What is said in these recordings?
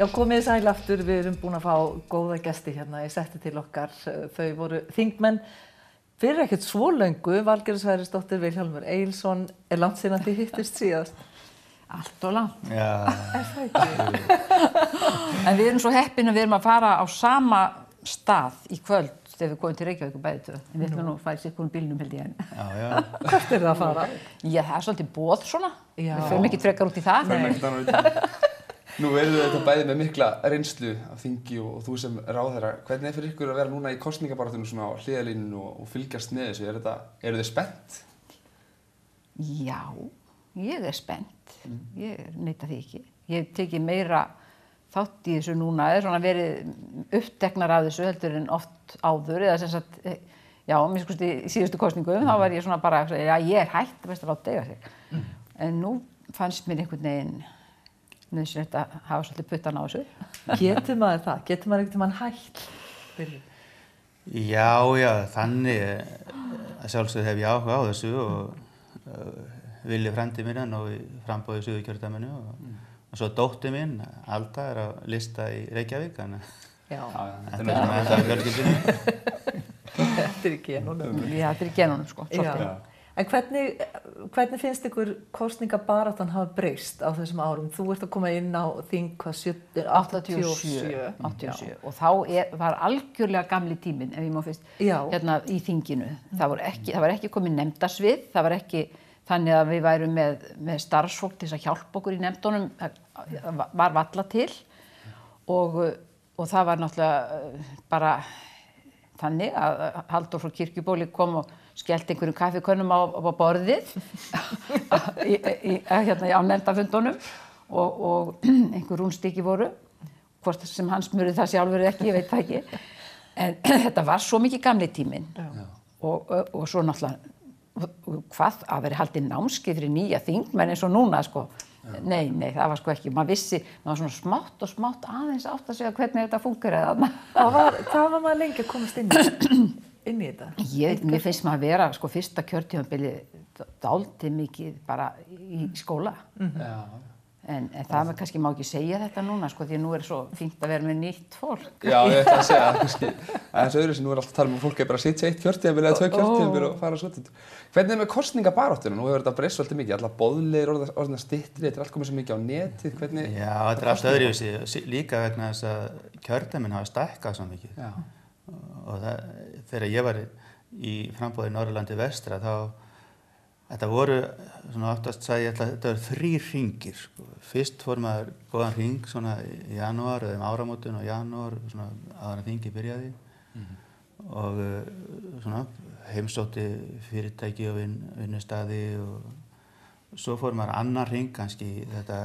Já, komið sæl aftur, við erum búin að fá góða gesti hérna, ég setti til okkar, þau voru þingmenn fyrir ekkert svo löngu, Valgerður Sverrisdóttir, Vilhjálmur Egilsson, langt síðan þið hittust síðast? Allt og langt. Já. Það ekki? En við erum svo heppin að við erum að fara á sama stað í kvöld þegar við komum til Reykjavík bæði tvö. En við ætlum nú að fara í sitthvorum bílnum held ég. Já. Hvert það að fara? Já, það svolítið boð svona. Já. Við förum ekki frekar út í það. Förum ekkert annað út í það. Nú verður þetta bæði með mikla reynslu af þingi og þú sem ráðherra. Hvernig fyrir ykkur að vera núna í kosningabaráttunum svona á hliðarlínunni og fylgjast með þessu? Eru þið spennt? Já, ég spennt. Ég neita því ekki. Ég hef tekið meira þátt í þessu núna, svona verið uppteknar af þessu heldur en oft áður, eða sem sagt, já, mér skusti í síðustu kosningum, þá var ég svona bara að segja, já, ég hætt, best að láta eiga sig. En nú fannst mér einhvern veginn nauðsynlegt að hafa svolítið puttan á þessu. Getur maður það? Getur maður einhvern veginn hætt? Já, þannig að sjálfsögðu hef ég áhuga á þessu og vilja frændi minna og frambóði Suðurkjördæminu og svo dóttir mín, Alda, á lista í Reykjavík, þannig að þetta er enda fjölskyldunni. Þetta í genunum. Já, þetta í genunum, sko. En hvernig finnst ykkur kosningabaráttan hafa breyst á þessum árum? Þú ert að koma inn á þing, 87. Og þá var algjörlega gamli tíminn, ef ég má fyrst, hérna í þinginu. Það var ekki komið nefndasvið, það var ekki þannig að við værum með starfsfólk til að hjálpa okkur í nefndunum, var varla til og það var náttúrulega bara þannig að Halldór frá Kirkjubóli kom og skellti einhverjum kaffikönnum á borðið á nefndarfundunum og einhver rúnstykki voru, hvort sem hann smurði það sjálfur eða ekki, ég veit það ekki. En þetta var svo mikið gamli tíminn og svo náttúrulega hvað að vera haldið námskeið fyrir nýja þingmenn eins og núna sko. Nei, það var sko ekki, maður vissi, maður var svona smátt aðeins átt að segja hvernig þetta fúnkeraði þarna. Hvað var maður lengi að komast inn í þetta? Mér finnst maður að vera sko fyrsta kjörtímabili dálítið mikið bara í skóla. En það kannski má ekki segja þetta núna sko, því að nú svo fínt að vera með nýtt fólk. Já, ég ætla að segja það kannski. Aðeins öðru sem nú alltaf að tala um fólk bara að sitja eitt kjörtímabil eða 2 kjörtímabil og fara svo til. Hvernig með kosningabaráttuna? Nú hefur þetta breyst svolítið mikið. Alla boðleiðir orðnar styttri, þetta allt komið svo mikið á netið. Hvernig? Já, þetta allt öðruvísi. Líka vegna þess að kjördæmin hafa stækkað svo mikið. Og þegar ég var í framboði Norðurlandi vestra þetta voru, svona oftast sagði ég þetta voru 3 hringir. Sko. Fyrst fór maður góðan hring svona í janúar eða áramótin og janúar, svona áður en þingið byrjaði. Og svona heimsótti fyrirtæki og vinnustaði og svo fór maður annar hring, kannski þetta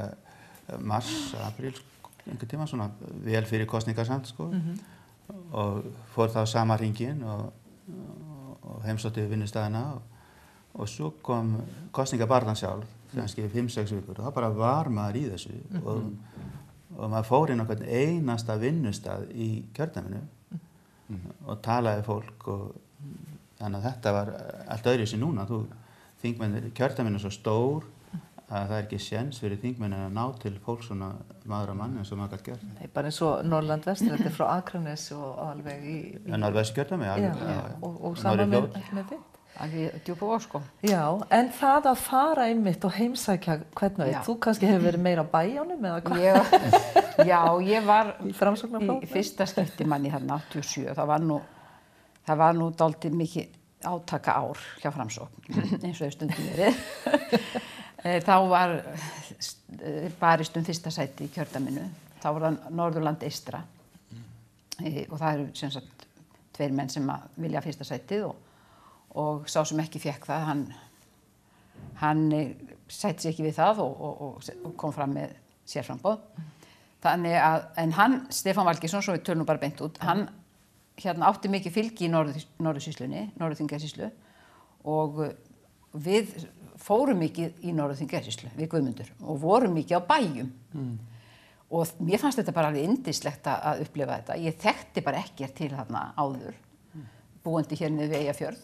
mars, apríl, einhvern tíma, svona vel fyrir kosningar samt, sko. Og fór þá sama hringinn og heimsótti vinnustaðina og svo kom kosningabaráttan sjálf, kannski 5-6 vikur og þá bara var maður í þessu og maður fór inn á hvern einasta vinnustað í kjördæminu og talaði við fólk og þannig að þetta var allt öðruvísi núna. Þingmenn, kjördæminu svo stór að það ekki séns fyrir þingmennin að ná til fólk svona maður og mann eins og maður gæti gert. Nei, bara eins og Norðurland vestra, þetta frá Akranes og alveg í Norðvesturkjördæmi, og saman með þitt. Alveg Djúpavog sko. Já, en það að fara einmitt og heimsækja hvern veginn, þú kannski hefur verið meira á bæjunum eða hvað? Já, ég var í fyrsta skipti manni þarna 87, það var nú dálítið mikið átaka ár hjá Framsókn, eins og þau stundum verið. Þá var barist fyrsta sæti í kjördæminu, þá var það Norðurland eystra og það eru sem sagt 2 menn sem vilja fyrsta sætið og sá sem ekki fékk það, hann sætti sig ekki við það og kom fram með sérframboð. Þannig að, en hann, Stefán Valgeirsson, svo við tölum bara beint út, hann átti mikið fylgi í Norðursýslunni, Norður-Þingeyjarsýslu og við fórum mikið í Norður-Þingeyjarsýslu, við Guðmundur, og vorum mikið á bæjum. Og mér fannst þetta bara alveg yndislegt að upplifa þetta. Ég þekkti bara ekkert til þarna áður, búandi hér niður við Eyjafjörð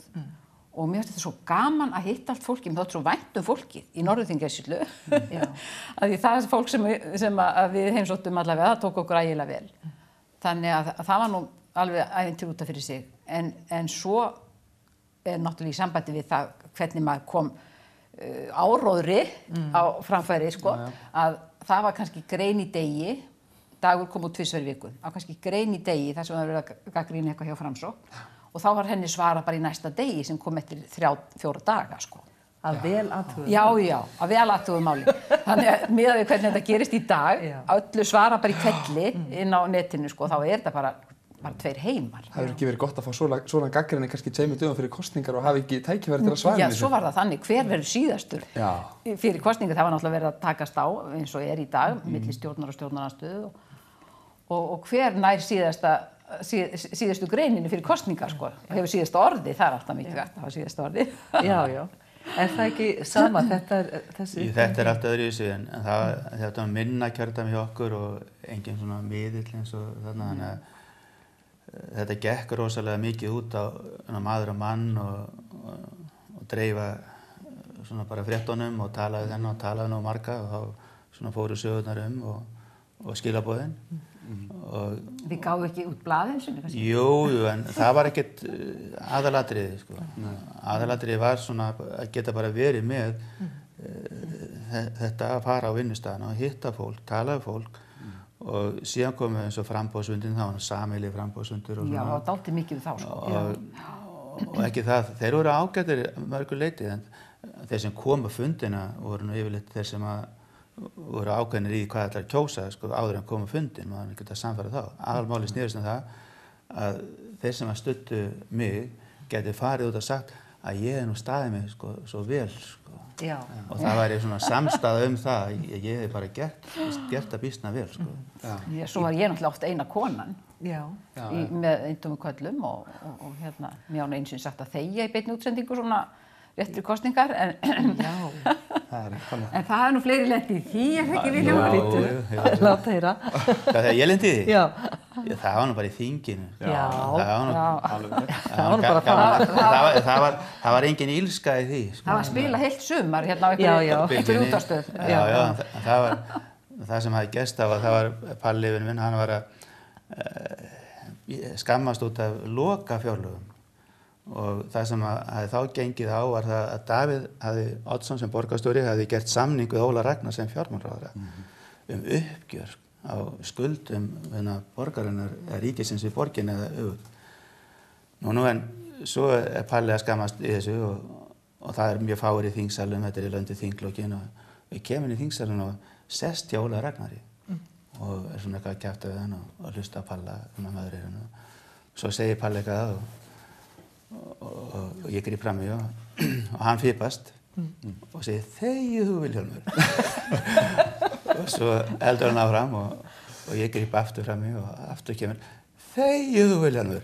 og mér finnst þetta svo gaman að hitta allt fólki, mér þótt svo vænt fólkið í Norður-Þingeyjarsýslu að því það fólk sem að við heimsóttum allavega, það tók okkur ægilega vel. Þannig að það var nú alveg ævintýr út af fyrir sig. En svo náttúrulega í sambandi við það hvernig maður kom áróðri á framfæri, sko, að það var kannski grein í degi, dagur kom út 2 ferðir í viku, á kannski grein í degi þar sem það verið að gagnrýna eitthvað hjá Framsókn og þá var henni svarað bara í næsta degi sem kom eftir 3-4 daga, sko. Að vel athuguðu. Já, að vel athuguðu máli. Þannig að miðað við hvernig þetta gerist í dag, öllu svara bara í hvelli inn á netinu, sko, þá þetta bara 2 heimar. Það hefur ekki verið gott að fá svona gagnrýni kannski 2 dögum fyrir kosningar og hafa ekki tækifæri til að svara þessu. Já, svo var það þannig, hver verður síðastur fyrir kosningar, það var náttúrulega verið að takast á eins og í dag, milli stjórnar og stjórnarandstöðu og hver nær síðastu greininu fyrir kosningar, sko. Hefur síðasta orði, það alltaf mikið gætt að hafa síðasta orði. Já. Er það ekki sama þessi? Þetta allt öðruvísi en þetta var minna kjördæmi hjá okkur og engin svona miðill eins og þarna, þannig að þetta gekk rosalega mikið út á maður og mann og dreifa svona bara fréttunum og talaði þennan og talaði nú marga og þá svona fóru sögurnar og skilaboðin. Þið gáðu ekki út blaðin sinni kannski? Jú, en það var ekkert aðalatriði, sko. Aðalatriði var svona að geta bara verið með þetta að fara á vinnustæðana og hitta fólk, tala við fólk og síðan komu eins og framboðsfundin, það var sameiginlegir framboðsfundir og svona. Já, það var dálítið mikið við þá, sko. Og ekki það, þeir voru ágætir mörgu leyti, en þeir sem komu fundina voru nú yfirleitt þeir sem voru ákveðnir í hvað ætlar að kjósa, sko, áður en komu fundin, maður geta samfæra þá. Aðalmáli snerist það að þeir sem studdu mig geti farið út og sagt að ég hef nú staðið mig, sko, svo vel, sko. Já. Og það væri svona samstaða það, ég hef bara gert það býsna vel, sko. Svo var ég náttúrulega oft eina konan með eintómum köllum og hérna, mér án einu sinni sagt að þegja í beinni útsendingu svona rétt fyrir kosningar, en það er nú fleiri lent í því, ekki Vilhjálmur? Láta heyra. Þegar ég lendi í því? Já. Það var nú bara í þinginu. Það var nú bara það var engin ílska í því. Það var að spila heilt sumar hérna á einhverju útvarpsstöð. Það sem hafði gerst það var Palli vinur minn, hann var að skammast út af lokafjárlögum. Og það sem hafði þá gengið á var það að Davíð Oddsson sem borgarstjóri hafði gert samning við Óla Ragnar sem fjármálaráðherra uppgjör á skuldum borgarinnar ríkisins við borginni eða öfugt. Nú en svo Palli að skammast í þessu og það mjög fáir í þingsalum, þetta í löndu þinglókin og við kemur í þingsalun og sest hjá Óla Ragnari og svona eitthvað að kjafta við hann og hlusta á Palla maður er hann og svo segir Palli eitthvað og ég grýp fram í og hann fipast og segir þegið þú Vilhjálmur og svo heldur hann áfram og ég grýp aftur fram í og aftur kemur þegið þú Vilhjálmur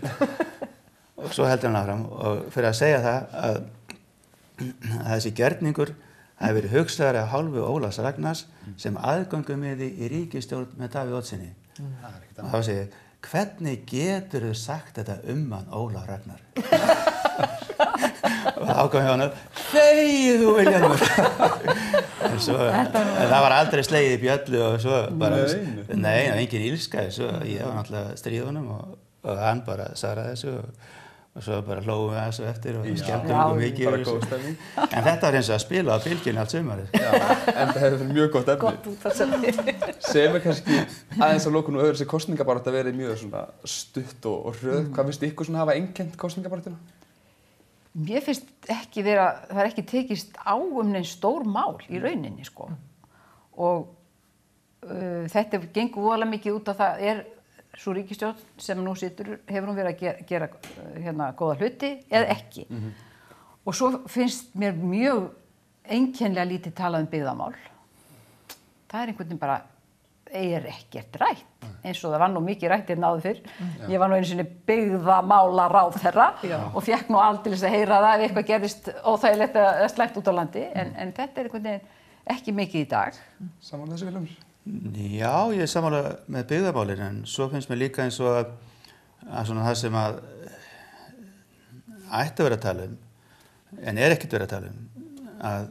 og svo heldur hann áfram og fyrir að segja það að þessi gjörningur hafi verið hugsaður af hálfu Ólafs Ragnars sem aðgöngumiði í ríkisstjórn með Davíð Oddssyni og þá segir hvernig getur þau sagt þetta hann Ólaf Ragnar? Og þá kom hjá hann þegið þú Vilhjálmur en það var aldrei slegið í bjöllu og svo bara nei, engin ílska svo ég var náttúrulega stríðunum og hann bara svaraði þessu og svo bara hlófum við þessu eftir og skemmtum okkur mikið en þetta var eins og að spila á Bylgjunni allt sumarið en það hefur verið mjög gott efni gott útvarpsefni sem kannski aðeins að lokum og öðru þessi kosningabarátta verið mjög svona stutt og hröð hvað finnst ykkur svona hafa einkennt kosningabaráttuna? Mér finnst ekki það er ekki tekist á nein stór mál í rauninni, sko og þetta gengur voðalega mikið út að það sú ríkisstjórn sem nú situr hefur hún verið að gera hérna góða hluti eða ekki. Og svo finnst mér mjög einkennilega lítið talað byggðamál. Það einhvern veginn bara ekkert rætt eins og það var nú mikið rætt áður fyrr. Ég var nú einu sinni byggðamálaráðherra og fékk nú aldeilis að heyra það ef eitthvað gerðist óþægilegt eða slæmt út á landi en þetta einhvern veginn ekki mikið í dag. Sammála þessu Vilhjálmur? Já, ég er sammála með byggðamálin en svo finnst mér líka eins og að svona það sem að ætti að vera að tala en ekkert verið að tala að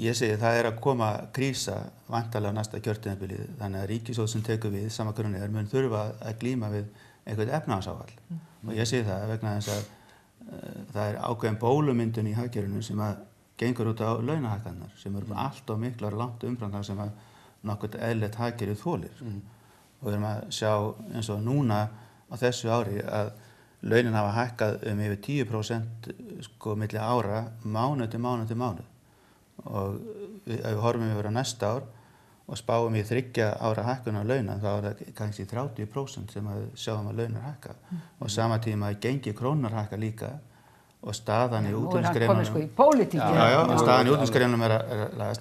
ég segi það að koma krísa væntanlega á næsta kjörtímabili þannig að ríkissjóð sem tekur við sama hvernig mun þurfa að glíma við einhvern efnahagsáfall og ég segi það vegna þess að það ákveðin bólumyndun í hagkerfinu sem að gengur út á launahækkanir sem eru allt of miklar langt umfram það sem að nokkurt eðlilegt hagkerfið þolir og við erum að sjá eins og núna á þessu ári að launin hafa hækkað yfir 10% sko milli ára mánuð til mánuð og ef við horfum yfir á næsta ár og spáum í 3 ára hækkun á launa þá það kannski 30% sem að sjáum að launar hækka og sama tíma að gengi krónar hækka líka og staðan í útflutningsgreinunum komið sko í pólitík og staðan í útflutningsgreinunum er að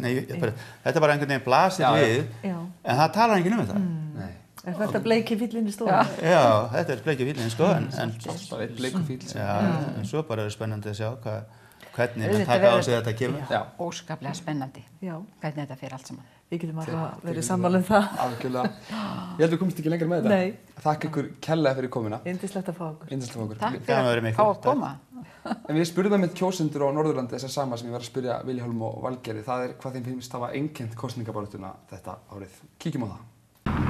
þetta er bara einhvern veginn blasir við en það talar enginn þetta Er þetta bleiki fíllinn í stofunni? Já, þetta bleiki fíllinn í stofunni en bara einn bleikur fíll en svo bara er spennandi að sjá hvernig menn taka á sig þetta kemur óskaplega spennandi hvernig þetta fer allt saman Við getum alltaf verið sammála það algjörlega ég held við komumst ekki lengra með þetta þakka ykkur kærlega fyrir komuna Yndislegt að fá okkur Takk fyrir að fá að koma En við spurðum með kjósendur á Norðurlandi þess að sama sem ég var að spyrja Vilhjálm og Valgerði það er hvað þeim finnst hafa einkennt kosningabaráttuna þetta árið Kíkjum á það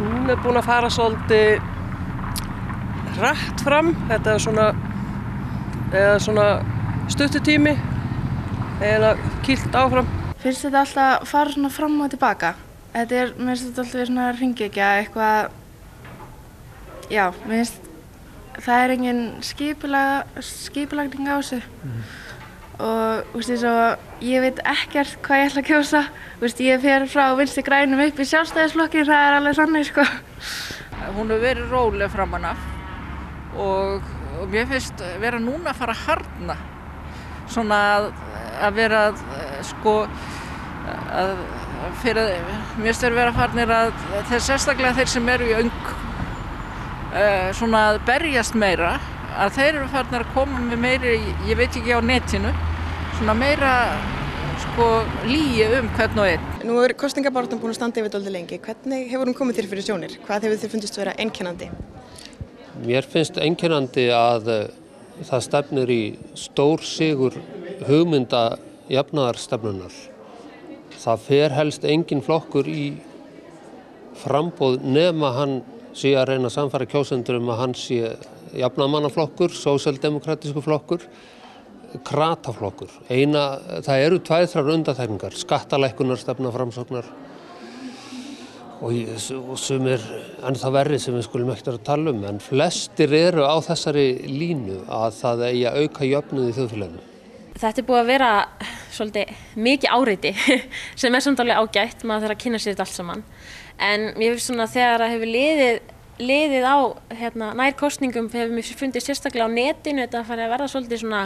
Hún er búin að fara svolítið hratt fram, þetta er svona stuttutími, eða kýlt áfram. Finnst þetta alltaf fara svona fram og tilbaka. Mér finnst þetta alltaf verið svona hringekja, eitthvað, já, mér finnst það er engin skipulagning á þessu. Og ég veit ekkert hvað ég ætla að kjósa. Ég fer frá Vinstri grænum upp í Sjálfstæðisflokkinn, það er alveg þannig sko. Hún hefur verið róleg framan af og mér finnst vera núna að fara að harðna. Svona að vera mér finnst þeir vera farnir að sérstaklega þeir sem eru í öng svona að berjast meira að þeir eru farnir að koma með meiri, ég veit ekki á netinu, svona meira lygi hvern og einn. Nú er kosningabaráttan búin að standa yfir dálítið lengi. Hvernig hefur hún komið þér fyrir sjónir? Hvað hefur þér fundist vera einkennandi? Mér finnst einkennandi að það stefnir í stór sigur hugmynda jafnaðarstefnunnar. Það fer helst engin flokkur í framboð nema hann sé að reyna að sannfæra kjósendur að hann sé jafnaðarmannaflokkur, sósíaldemókratískur flokkur, krataflokkur. Það eru 2-3 undantekningar, skattalækkunarstefna Framsóknar og sumir ennþá verri sem við skulum ekkert að tala en flestir eru á þessari línu að það eigi að auka jöfnuð í þjóðfélaginu. Þetta er búið að vera svolítið mikið áreiti sem er samt alveg ágætt, maður þarf að kynna sér þetta allt saman. En ég finnst svona þegar það hefur liðið á nær kosningum hefur mér fundið sérstaklega á netinu þetta að fara að verða svolítið svona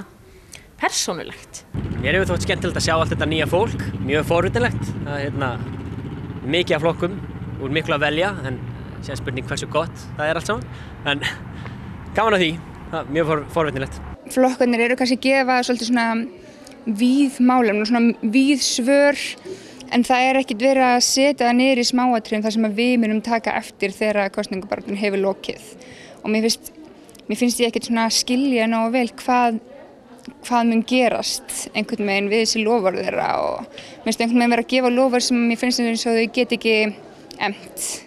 persónulegt. Mér hefur þótt skemmtilegt að sjá allt þetta nýja fólk, mjög forvitilegt. Mikið af flokkum, úr miklu að velja, en sér spurning hversu gott það er allt saman. En gaman að því, mjög forvitilegt. Flokkarnir eru kannski að gefa svolítið svona víð málum, svona víð svör, en það er ekkert verið að setja það niður í smáatriðum þar sem við munum taka eftir þegar kosningabaráttan hefur lokið. Og mér finnst ég ekkert svona skilja nógu vel hvað mun gerast einhvern veginn við þessi loforð þeirra og mér finnst einhvern veginn vera að gefa loforð sem mér finnst eins og þau get ekki efnt.